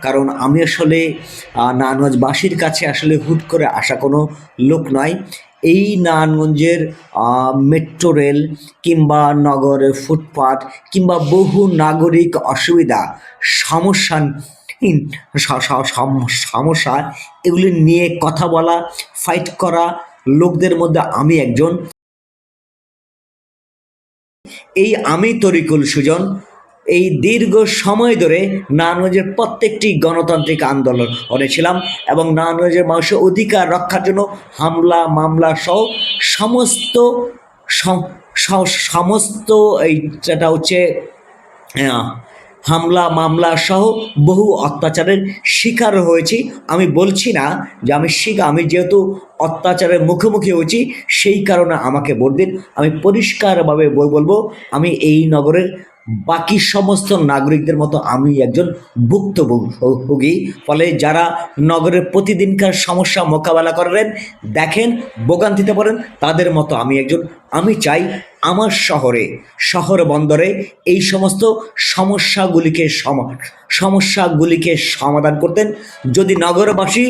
কারণ আমি আসলে নারায়ণগঞ্জবাসীর কাছে আসলে হুট করে আসা কোনো লোক নয়। এই নারায়ণগঞ্জের মেট্রো রেল কিংবা নগরের ফুটপাত কিংবা বহু নাগরিক অসুবিধা, সমস্যা সমস্যা এগুলি নিয়ে কথা বলা, ফাইট করা লোকদের মধ্যে আমি একজন। এই আমি তরিকুল সুজন এই দীর্ঘ সময় ধরে নারায়ণগঞ্জের প্রত্যেকটি গণতান্ত্রিক আন্দোলনে ছিলাম এবং নারায়ণগঞ্জের মানুষের অধিকার রক্ষার জন্য হামলা মামলা সহ সমস্ত সমস্ত এইটা হচ্ছে হামলা মামলা সহ বহু অত্যাচারের শিকার হয়েছি। আমি বলছি না যে আমি যেহেতু অত্যাচারের মুখোমুখি হয়েছি সেই কারণে আমাকে ভোট দিন। আমি পরিষ্কারভাবে বলবো আমি এই নগরের বাকি সমস্ত নাগরিকদের মতো আমি একজন ভুক্তভোগী। ফলে যারা নগরের প্রতিদিনকার সমস্যা মোকাবেলা করেন, দেখেন, ভোগান্তিতে পড়েন, তাদের মতো আমি একজন। আমি চাই আমার শহর বন্দরে এই সমস্ত সমস্যাগুলিকে সমাধান করতেন। যদি নগরবাসী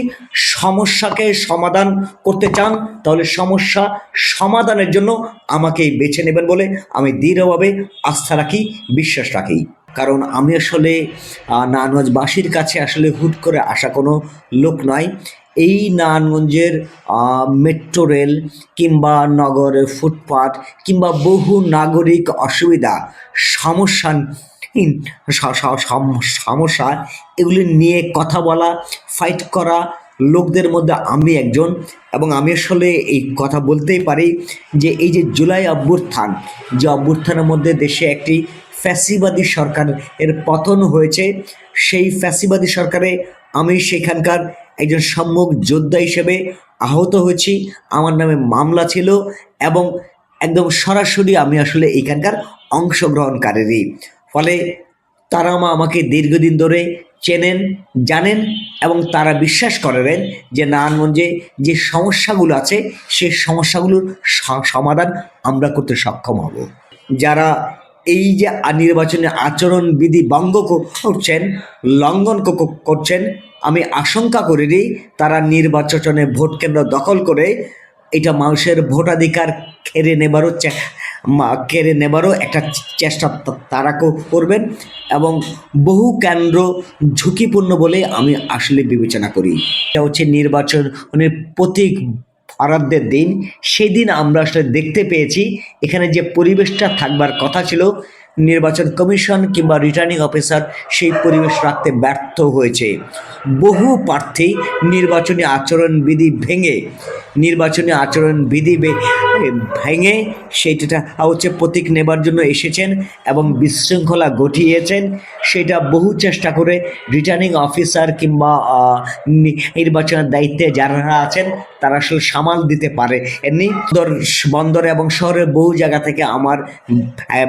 সমস্যাকে সমাধান করতে চান তাহলে সমস্যা সমাধানের জন্য আমাকেই বেছে নেবেন বলে আমি দৃঢ়ভাবে আস্থা রাখি, বিশ্বাস রাখি। কারণ আমি আসলে নারায়ণগঞ্জবাসীর কাছে আসলে হুট করে আসা কোনো লোক নয়। এই নারায়ণগঞ্জের মেট্রো রেল কিংবা নগরের ফুটপাত কিংবা বহু নাগরিক অসুবিধা, সমস্যা সমস্যা এগুলি নিয়ে কথা বলা, ফাইট করা লোকদের মধ্যে আমি একজন। এবং আমি আসলে এই কথা বলতেই পারি যে এই যে জুলাই অভ্যুত্থান, যে অভ্যুত্থানের মধ্যে দেশে একটি ফ্যাসিবাদী সরকারের পতন হয়েছে, সেই ফ্যাসিবাদী সরকারে আমি সেখানকার একজন সম্মুখ যোদ্ধা হিসেবে আহত হয়েছি। আমার নামে মামলা ছিল এবং একদম সরাসরি আমি আসলে এখানকার অংশগ্রহণকারী। ফলে তারা আমাকে দীর্ঘদিন ধরে চেনেন, জানেন এবং তারা বিশ্বাস করেন যে নারায়ণগঞ্জে যে সমস্যাগুলো আছে সেই সমস্যাগুলোর সমাধান আমরা করতে সক্ষম হব। যারা এই যে নির্বাচনী আচরণবিধি ভঙ্গ করছেন, লঙ্ঘন করছেন, আমি আশঙ্কা করি তারা নির্বাচনে ভোট কেন্দ্র দখল করে এটা মানুষের ভোটাধিকার কেড়ে নেবারও একটা চেষ্টা তারা করবেন এবং বহু কেন্দ্র ঝুঁকিপূর্ণ বলে আমি আসলে বিবেচনা করি। এটা হচ্ছে নির্বাচনের প্রতীক বরাদ্দের দিন। সেদিন আমরা আসলে দেখতে পেয়েছি এখানে যে পরিবেশটা থাকবার কথা ছিল, নির্বাচন কমিশন কিংবা রিটার্নিং অফিসার সেই পরিবেশ রাখতে ব্যর্থ হয়েছে। বহু প্রার্থী নির্বাচনী আচরণবিধি ভেঙে সেইটা হচ্ছে প্রতীক নেবার জন্য এসেছেন এবং বিশৃঙ্খলা ঘটিয়েছেন। সেটা বহু চেষ্টা করে রিটার্নিং অফিসার কিংবা নির্বাচনের দায়িত্বে যারা আছেন তারা আসলে সামাল দিতে পারে এমনি। বন্দরে এবং শহরের বহু জায়গা থেকে আমার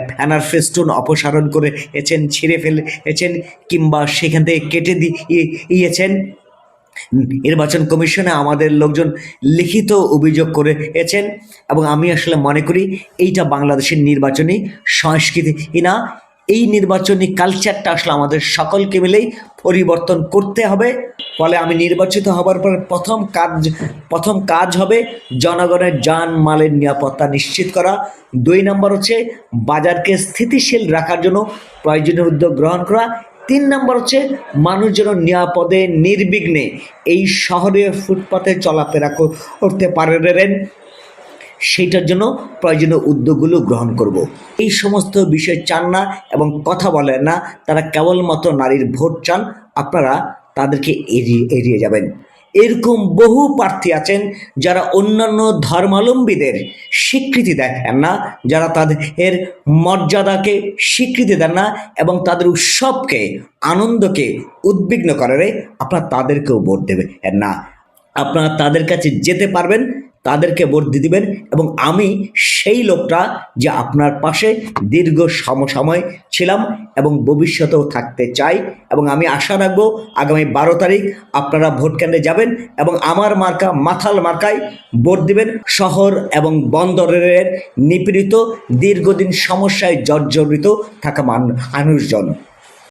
ব্যানার ফেস্টুন অপসারণ করেছেন, ছিঁড়ে ফেলেছেন কিংবা সেখান থেকে কেটে দিয়েছেন। নির্বাচন কমিশনে আমাদের লোকজন লিখিত অভিযোগ করেছেন এবং আমি আসলে মনে করি এইটা বাংলাদেশের নির্বাচনী সংস্কৃতি না। এই নির্বাচনী কালচারটা আসলে আমাদের সকলকে মিলেই পরিবর্তন করতে হবে। ফলে আমি নির্বাচিত হবার পর প্রথম কাজ হবে জনগণের জানমালের নিরাপত্তা নিশ্চিত করা। 2 নম্বর হচ্ছে বাজারকে স্থিতিশীল রাখার জন্য প্রয়োজনীয় উদ্যোগ গ্রহণ করা। 3 নম্বর হচ্ছে মানুষ যেন নিরাপদে নির্বিঘ্নে এই শহরে ফুটপাতে চলাফেরা করতে পারেন, সেইটার জন্য প্রয়োজনীয় উদ্যোগগুলো গ্রহণ করব। এই সমস্ত বিষয় চান না এবং কথা বলেন না, তারা কেবলমাত্র নারীর ভোট চান, আপনারা তাদেরকে এড়িয়ে যাবেন। এরকম বহু প্রার্থী আছেন যারা অন্যান্য ধর্মাবলম্বীদের স্বীকৃতি দেন না, যারা তাদের মর্যাদাকে স্বীকৃতি দেন না এবং তাদের উৎসবকে, আনন্দকে উদ্বিগ্ন করে, আপনারা তাদেরকেও ভোট দেবেন না। আপনারা তাদের কাছে যেতে পারবেন, তাদেরকে ভোট দিয়ে দিবেন এবং আমি সেই লোকটা যে আপনার পাশে দীর্ঘ সময় ছিলাম এবং ভবিষ্যতেও থাকতে চাই। এবং আমি আশা রাখবো আগামী 12 তারিখ আপনারা ভোট কেন্দ্রে যাবেন এবং আমার মার্কা মাথাল মার্কায় ভোট দিবেন। শহর এবং বন্দরের নিপীড়িত, দীর্ঘদিন সমস্যায় জর্জরিত থাকা মানুষজন